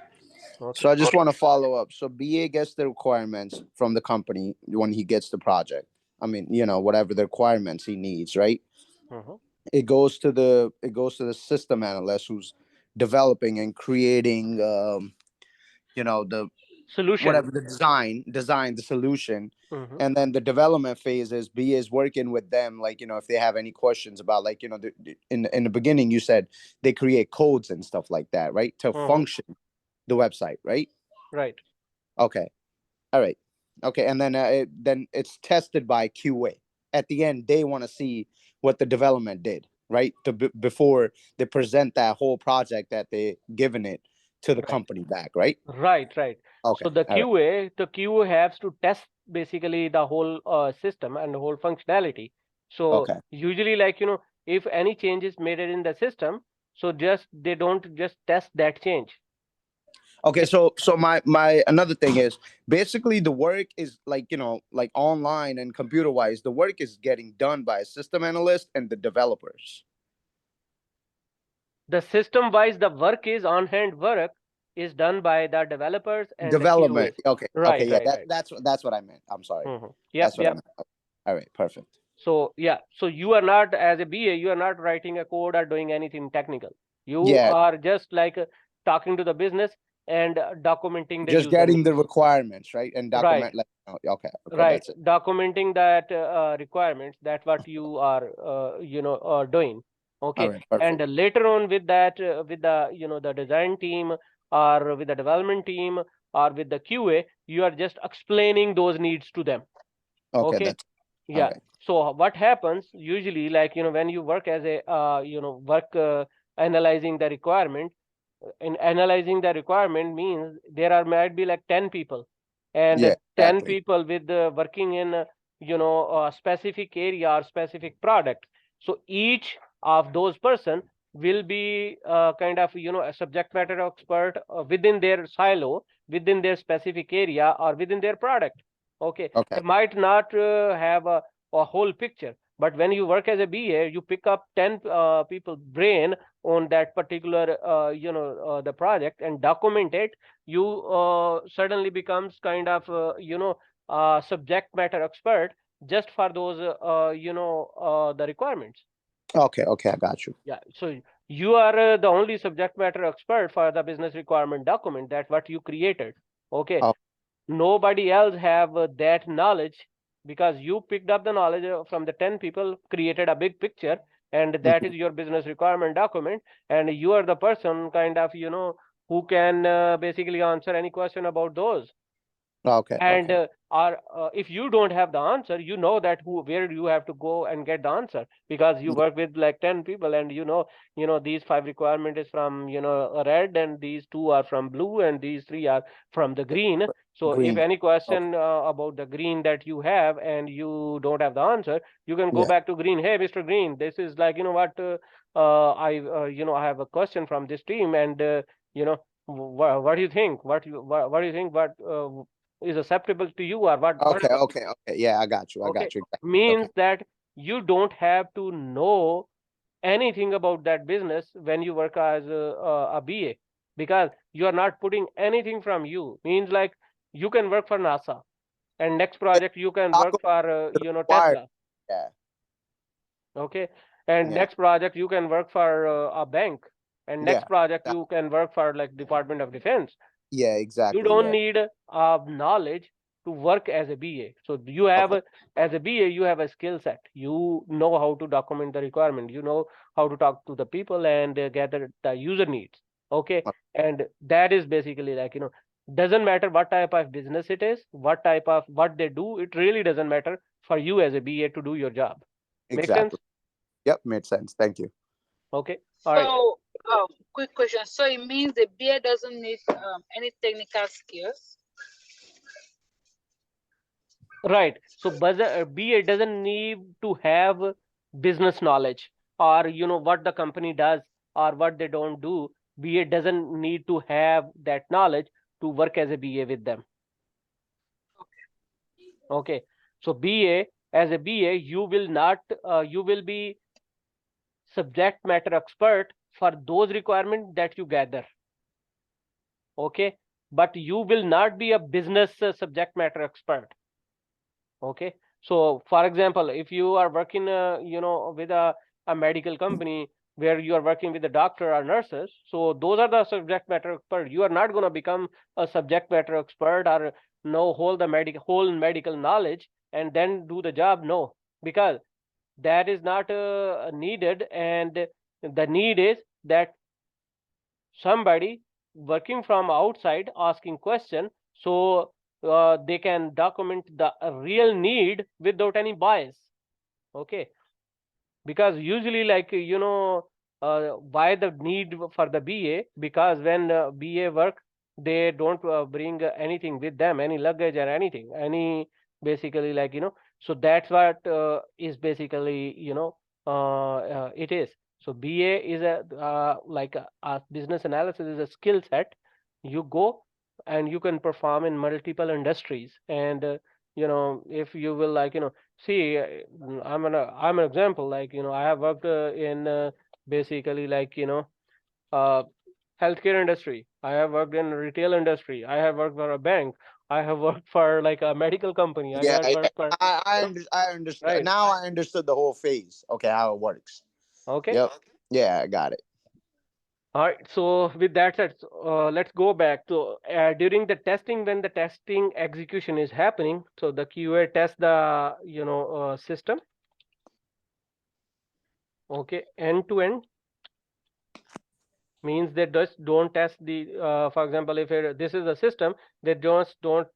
S2: Okay.
S1: So I just want to follow up. So BA gets the requirements from the company when he gets the project. I mean, whatever the requirements he needs, right?
S2: Mhm.
S1: It goes to the system analyst who's developing and creating the
S2: Solution.
S1: whatever the design the solution.
S2: Mhm.
S1: And then the development phase is BA is working with them, like, if they have any questions about, like, in the beginning you said they create codes and stuff like that, right, to
S2: Mhm.
S1: function the website, right?
S2: Right.
S1: Okay. All right. Okay. And then then it's tested by QA. At the end, they want to see what the development did, right? Before they present that whole project that they given it to the
S2: Right.
S1: company back, right?
S2: Right, right.
S1: Okay.
S2: So the
S1: All right.
S2: QA has to test basically the whole system and the whole functionality. So
S1: Okay.
S2: usually, like, if any change is made in the system, so just they don't just test that change.
S1: Okay. So my another thing is basically the work is, like, like online and computer wise, the work is getting done by a system analyst and the developers.
S2: The system wise, the work is on hand work is done by the developers and the
S1: Development.
S2: QAs.
S1: Okay. Okay.
S2: Right,
S1: Yeah.
S2: right, right.
S1: That's what I meant. I'm sorry.
S2: Yep,
S1: That's what I
S2: yep.
S1: meant. All right. Perfect.
S2: So yeah, so you are not, as a BA, you are not writing a code or doing anything technical. You
S1: Yeah.
S2: are just like talking to the business and documenting the
S1: Just
S2: user
S1: getting the
S2: needs.
S1: requirements, right, and
S2: Right,
S1: document, like, okay, okay,
S2: right.
S1: that's it.
S2: Documenting that requirements, that what you are, doing.
S1: All
S2: Okay.
S1: right,
S2: And
S1: perfect.
S2: later on with that, with the, the design team or with the development team or with the QA, you are just explaining those needs to them.
S1: Okay,
S2: Okay.
S1: that's all
S2: Yeah.
S1: right.
S2: So what happens usually, like, when you work as a, work analyzing the requirement, in analyzing the requirement means there are might be like 10 people, and
S1: Yeah,
S2: 10
S1: exactly.
S2: people with working in, a specific area or specific product. So each of those person will be kind of, a subject matter expert within their silo, within their specific area, or within their product. Okay,
S1: Okay.
S2: they might not have a whole picture, but when you work as a BA, you pick up 10 people brain on that particular the project and document it. You suddenly becomes kind of subject matter expert just for those the requirements.
S1: Okay, okay, I got you.
S2: Yeah, so you are the only subject matter expert for the business requirement document, that what you created. Okay,
S1: Oh,
S2: nobody else have that knowledge, because you picked up the knowledge from the 10 people, created a big picture, and that
S1: mhm.
S2: is your business requirement document, and you are the person kind of, who can basically answer any question about those.
S1: Okay.
S2: And
S1: Okay.
S2: if you don't have the answer, you know that where you have to go and get the answer, because you
S1: Yeah,
S2: work with like 10 people, and these 5 requirement is from a red, and these 2 are from blue, and these 3 are from the green. So if
S1: green.
S2: any
S1: Okay.
S2: question about the green that you have and you don't have the answer, you can go
S1: Yeah.
S2: back to green. Hey, Mr. Green, this is like, I have a question from this team, and what do you think? What do you think? What is acceptable to you, or
S1: Okay.
S2: whatever.
S1: Okay. Okay. Yeah, I got you. I
S2: Okay,
S1: got you. Okay.
S2: means that you don't have to know anything about that business when you work as a BA, because you are not putting anything from you. Means like you can work for NASA, and next
S1: Yeah,
S2: project you can work
S1: Taco
S2: for
S1: required.
S2: Tesla.
S1: Yeah.
S2: Okay, and
S1: Yeah.
S2: next project you can work for a bank, and next
S1: Yeah.
S2: project
S1: Got-
S2: you can work for like Department of Defense.
S1: Yeah.
S2: You
S1: Exactly.
S2: don't
S1: Yeah.
S2: need knowledge to work as a BA. So you have
S1: Okay.
S2: as a BA, you have a skill set. You know how to document the requirement. You know how to talk to the people and gather the user needs. Okay,
S1: Okay.
S2: and that is basically like doesn't matter what type of business it is, what they do. It really doesn't matter for you as a BA to do your job. Make sense?
S1: Exactly. Yep. Made sense. Thank you.
S2: Okay. All right.
S4: So, quick question. So it means the BA doesn't need any technical skills.
S2: Right. So BA doesn't need to have business knowledge, or what the company does or what they don't do. BA doesn't need to have that knowledge to work as a BA with them. Okay. So BA, as a BA, you will be subject matter expert for those requirements that you gather. Okay. But you will not be a business subject matter expert. Okay, so for example, if you are working with a medical company where you are working with a doctor or nurses, so those are the subject matter expert. You are not going to become a subject matter expert or know whole medical knowledge and then do the job. No, because that is not needed, and the need is that somebody working from outside asking question, so they can document the real need without any bias. Okay, because usually like why the need for the BA, because when BA work, they don't bring anything with them, any luggage or anything, any basically like so that's what is basically it is. So BA is a business analysis is a skill set. You go and you can perform in multiple industries, and if you will like see, I'm an example. Like I have worked in basically like uh, healthcare industry. I have worked in retail industry. I have worked for a bank. I have worked for like a medical company. I
S1: Yeah.
S2: got
S1: Yeah.
S2: worked for
S1: I understand.
S2: right.
S1: Now I understood the whole phase. Okay, how it works.
S2: Okay.
S1: Yep. Yeah, I got it.
S2: All right. So with that said, let's go back to during the testing, when the testing execution is happening. So the QA test the system. Okay, end to end means they just don't test the for example, if this is a system, they just don't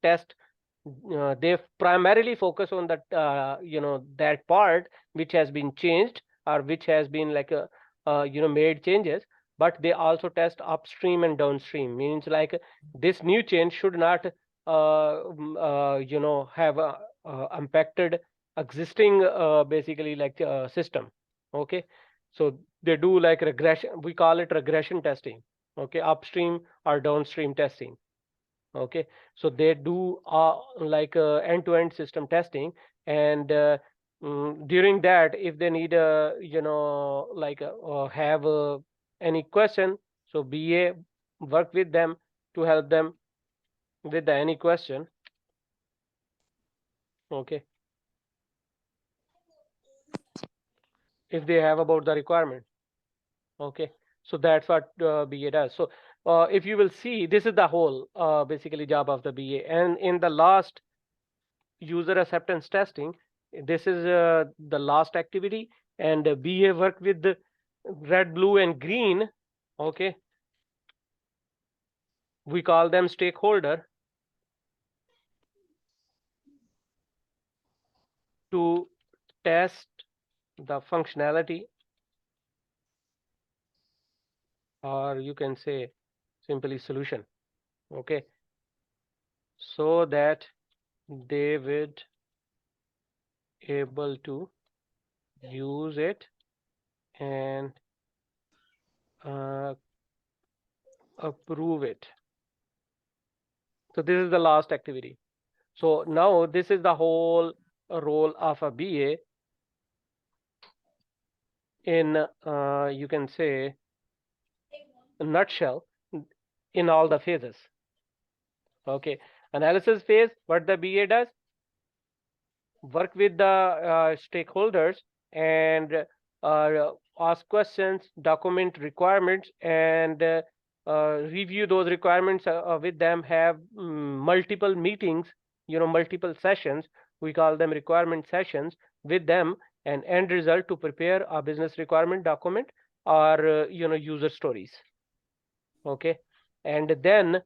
S2: test. They primarily focus on that that part which has been changed or which has been like made changes, but they also test upstream and downstream. Means like this new change should not have impacted existing basically like system. Okay, so they do like regression, we call it regression testing. Okay, upstream or downstream testing. Okay, so they do like end-to-end system testing, and during that, if they need have any question, so BA work with them to help them with any question. Okay, if they have about the requirement. Okay, so that's what BA does. So if you will see, this is the whole basically job of the BA. And in the last user acceptance testing, this is the last activity, and BA work with the red, blue, and green. Okay, we call them stakeholder. test the functionality, or you can say simply solution, okay, so that they would able to use it and approve it. So this is the last activity. So now this is the whole role of a BA in you can say a nutshell in all the phases. Okay, analysis phase, what the BA does, work with the stakeholders and ask questions, document requirements, and review those requirements with them, have multiple meetings, multiple sessions. We call them requirement sessions with them, and end result to prepare a business requirement document or user stories. Okay, and then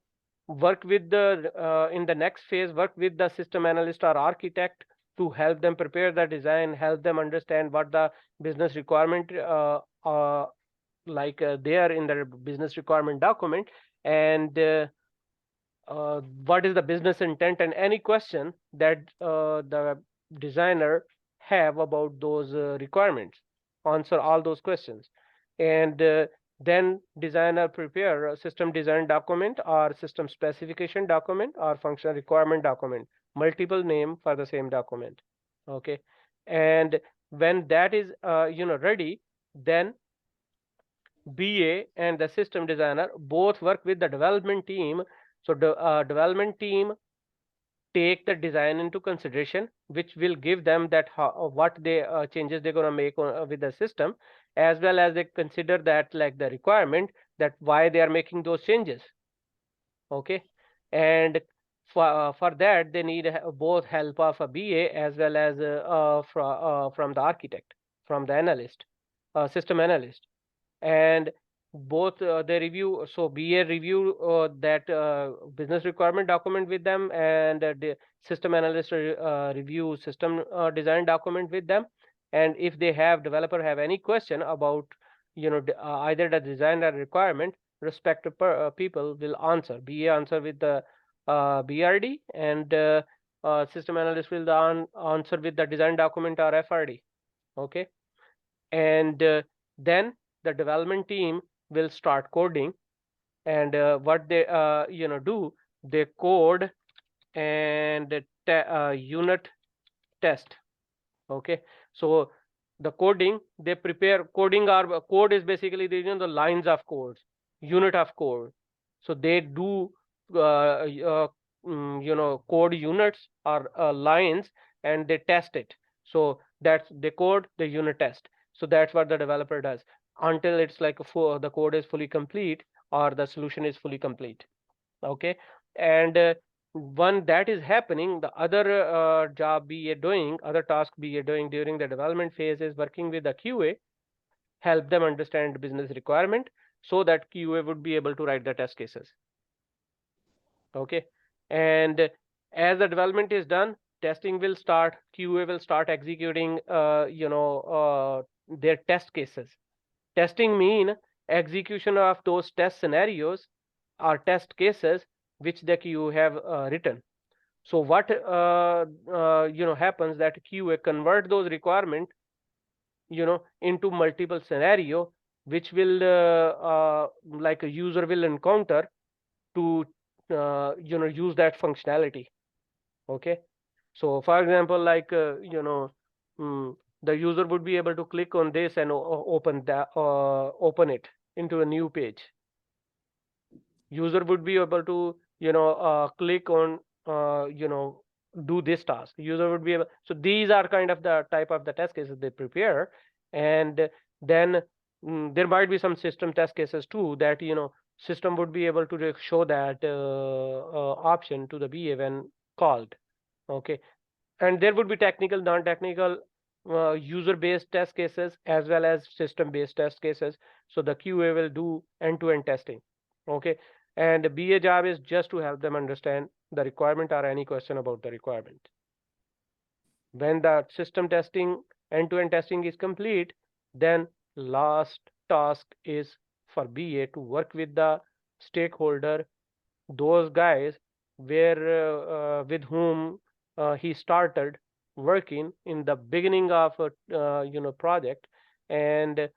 S2: work with the in the next phase, work with the system analyst or architect to help them prepare the design, help them understand what the business requirement they are in the business requirement document, and what is the business intent, and any question that the designer have about those requirements, answer all those questions, and then designer prepare a system design document or system specification document or functional requirement document, multiple name for the same document. Okay, and when that is ready, then BA and the system designer both work with the development team. So the development team take the design into consideration, which will give them that what they changes they're going to make with the system, as well as they consider that like the requirement, that why they are making those changes. Okay, and for that they need both help of a BA as well as from the architect, from the analyst, system analyst, and both they review. So BA review that business requirement document with them, and the system analyst review system design document with them. And if they have developer have any question about either the design or requirement, respective people will answer. BA answer with the BRD, and system analyst will answer with the design document or FRD. Okay, and then the development team will start coding, and what they do, they code and unit test. Okay, so the coding they prepare, coding or code is basically the lines of codes, unit of code. So they do code units or lines, and they test it. So that's they code the unit test. So that's what the developer does until it's like the code is fully complete or the solution is fully complete. Okay, and when that is happening, the other job BA doing, other task BA doing during the development phase is working with the QA, help them understand business requirement so that QA would be able to write the test cases. Okay, and as the development is done, testing will start. QA will start executing their test cases. Testing mean execution of those test scenarios or test cases which the QA have written. So what happens that QA convert those requirement into multiple scenario, which will like a user will encounter to use that functionality. Okay, so for example, like the user would be able to click on this and open it into a new page. User would be able to click on do this task. User would be able, so these are kind of the type of the test cases they prepare. And then there might be some system test cases too, that system would be able to show that option to the BA when called. Okay, and there would be technical, non-technical, user-based test cases as well as system-based test cases. So the QA will do end-to-end testing. Okay, and the BA job is just to help them understand the requirement or any question about the requirement. When the system testing end-to-end testing is complete, then last task is for BA to work with the stakeholder, those guys with whom he started working in the beginning of a project, and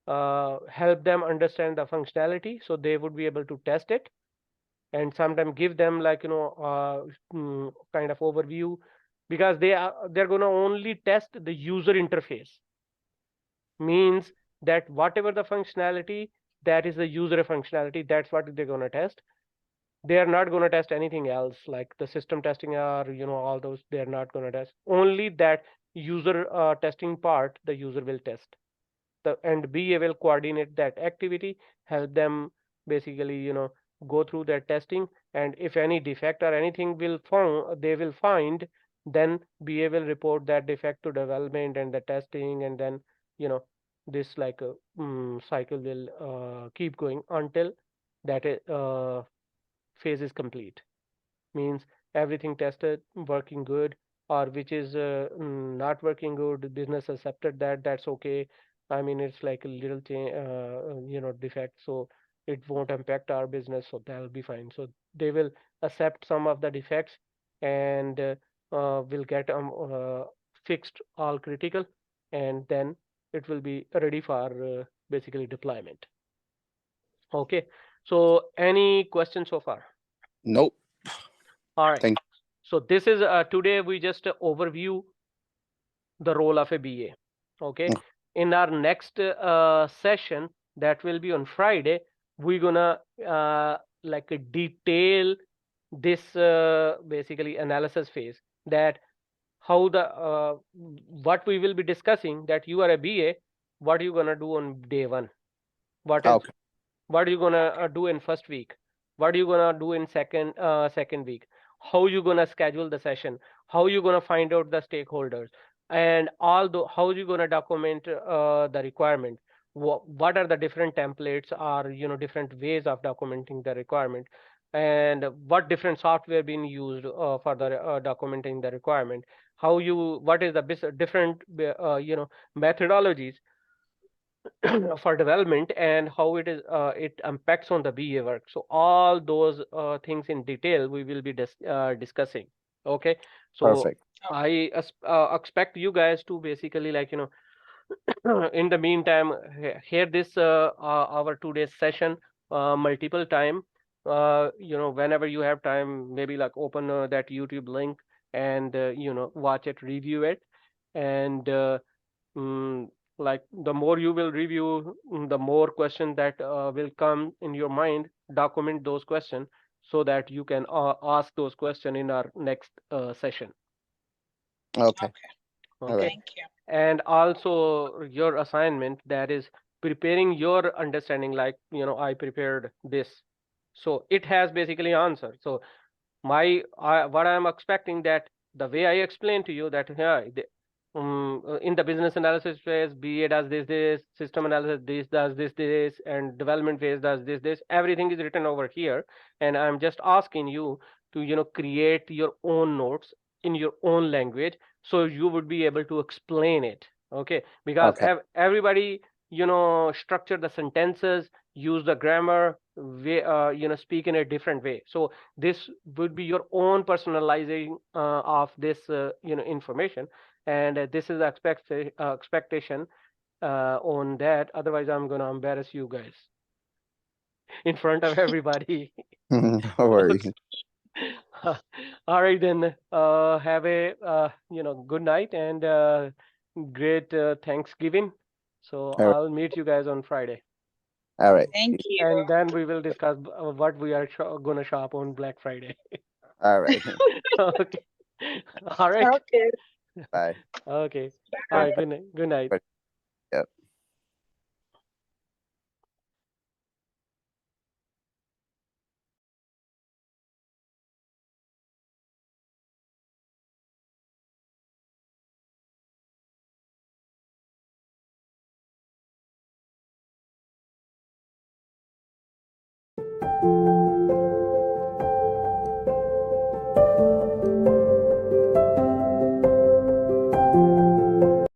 S2: help them understand the functionality so they would be able to test it, and sometimes give them like kind of overview, because they're going to only test the user interface. Means that whatever the functionality, that is the user functionality, that's what they're going to test. They are not going to test anything else like the system testing or all those. They're not going to test only that user testing part. The user will test and BA will coordinate that activity, help them basically go through that testing, and if any defect or anything they will find, then BA will report that defect to development and the testing, and then you know this like a cycle will keep going until that phase is complete. Means everything tested, working good, or which is not working good, business accepted that, that's okay. I mean, it's like a little defect, so it won't impact our business, so that'll be fine. So they will accept some of the defects, and will get fixed all critical, and then it will be ready for basically deployment. Okay, so any questions so far?
S1: Nope.
S2: All right.
S1: Thank
S2: So this is today we just overview the role of a BA. Okay.
S1: you.
S2: In our next session, that will be on Friday, we're gonna like detail this basically analysis phase, that how the what we will be discussing, that you are a BA, what are you gonna do on day one, what is
S1: Okay.
S2: what are you gonna do in first week, what are you gonna do in second week, how you gonna schedule the session, how you gonna find out the stakeholders, and all the how you gonna document the requirement, what are the different templates or different ways of documenting the requirement, and what different software being used for the documenting the requirement, what is the different methodologies for development, and how it impacts on the BA work. So all those things in detail we will be discussing. Okay, so
S1: Perfect.
S2: I expect you guys to basically like in the meantime hear this our today's session multiple time. Whenever you have time, maybe like open that YouTube link and watch it, review it, and mm, like the more you will review, the more questions that will come in your mind. Document those questions so that you can ask those questions in our next session.
S1: Okay. All
S2: Okay.
S1: right.
S4: Thank you.
S2: And also your assignment, that is preparing your understanding, like I prepared this, so it has basically answer. So what I'm expecting, that the way I explained to you, that in the business analysis phase, BA does this, system analysis this does this, and development phase does this. Everything is written over here, and I'm just asking you to create your own notes in your own language, so you would be able to explain it. Okay, because
S1: Okay.
S2: everybody structure the sentences, use the grammar way, speak in a different way. So this would be your own personalizing of this information, and this is expectation on that. Otherwise I'm going to embarrass you guys in front of everybody.
S1: No worries.
S2: Okay. All right, then have a good night, and great Thanksgiving. So
S1: All right.
S2: I'll meet you guys on Friday,
S1: All right.
S4: Thank you.
S2: and then we will discuss what we are gonna shop on Black Friday.
S1: All right.
S2: Okay. All right.
S4: Okay.
S1: Bye.
S2: Okay. All right. Good night. Good night.
S1: Yep.